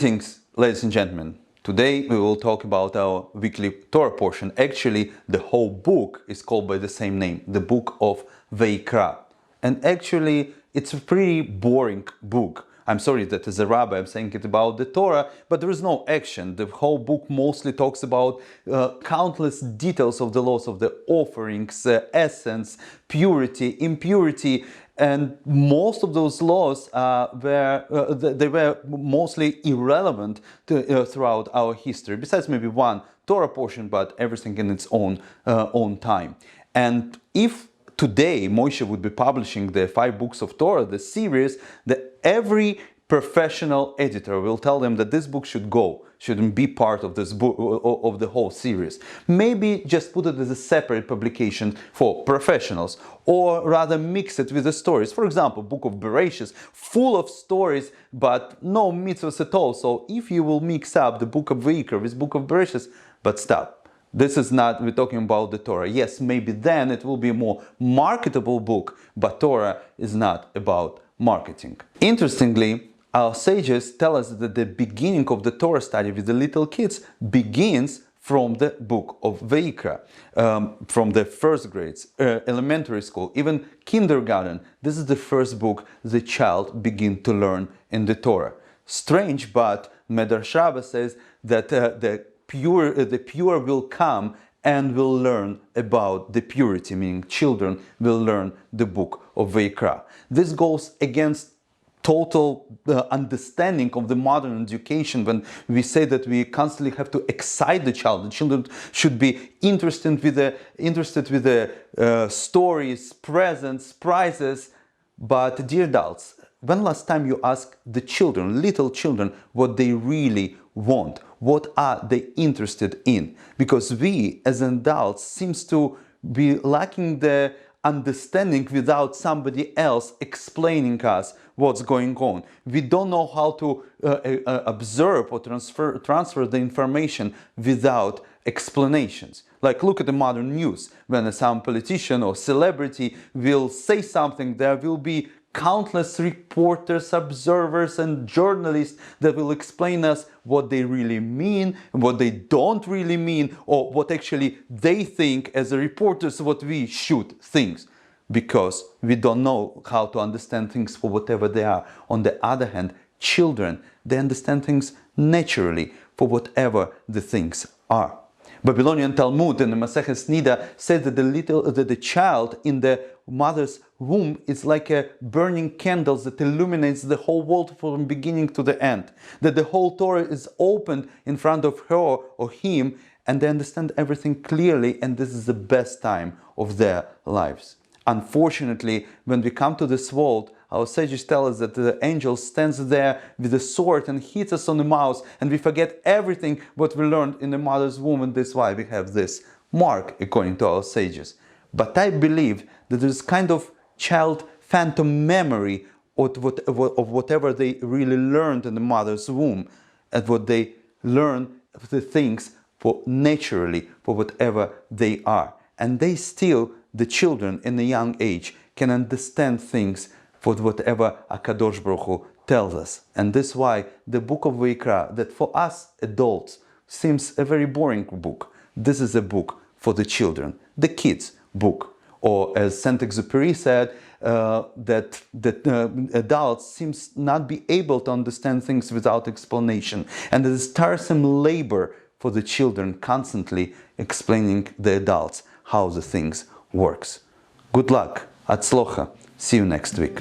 Greetings, ladies and gentlemen. Today we will talk about our weekly Torah portion. Actually, the whole book is called by the same name, the book of Vaikrah. And actually, it's a pretty boring book. I'm sorry that as a rabbi I'm saying it about the Torah, but there is no action. The whole book mostly talks about countless details of the laws of the offerings, essence, purity, impurity, and most of those laws were mostly irrelevant throughout our history. Besides maybe one Torah portion, but everything in its own time. And if today Moshe would be publishing the 5 books of Torah, the series, every professional editor will tell them that this book shouldn't be part of this book, of the whole series. Maybe just put it as a separate publication for professionals, or rather mix it with the stories. For example, book of Bereshit, full of stories but no mitzvahs at all. So if you will mix up the book of Vaikrah with book of Bereshit, but stop. This is not, we're talking about the Torah. Yes, maybe then it will be a more marketable book, but Torah is not about marketing. Interestingly, our sages tell us that the beginning of the Torah study with the little kids begins from the book of Vaikrah, from the first grades, elementary school, even kindergarten. This is the first book the child begins to learn in the Torah. Strange, but Medrash Rabbah says that the pure will come and will learn about the purity, meaning children will learn the book of Vaikrah. This goes against total understanding of the modern education when we say that we constantly have to excite the child. The children should be interested with the stories, presents, prizes. But dear adults, when last time you ask the children, little children, what they really want? What are they interested in? Because we as adults seems to be lacking the understanding without somebody else explaining us what's going on. We don't know how to observe or transfer the information without explanations. Like, look at the modern news. When some politician or celebrity will say something, there will be countless reporters, observers and journalists that will explain us what they really mean, what they don't really mean, or what actually they think as a reporters what we should think, because we don't know how to understand things for whatever they are. On the other hand, children, they understand things naturally for whatever the things are. Babylonian Talmud in the Maseches Nida said that the child in the mother's womb is like a burning candle that illuminates the whole world from beginning to the end. That the whole Torah is opened in front of her or him, and they understand everything clearly, and this is the best time of their lives. Unfortunately, when we come to this world, our sages tell us that the angel stands there with a sword and hits us on the mouth, and we forget everything what we learned in the mother's womb, and that's why we have this mark, according to our sages. But I believe that there's kind of child phantom memory of whatever they really learned in the mother's womb, and what they learn the things for naturally, for whatever they are. And they still, the children in a young age, can understand things for whatever HaKadosh Baruch Hu tells us. And this is why the book of Vaikrah, that for us adults seems a very boring book, this is a book for the children, the kids' book. Or as Saint-Exupéry said, that adults seems not be able to understand things without explanation. And it is tiresome labor for the children constantly explaining the adults how the things works. Good luck. Atzlocha. See you next week.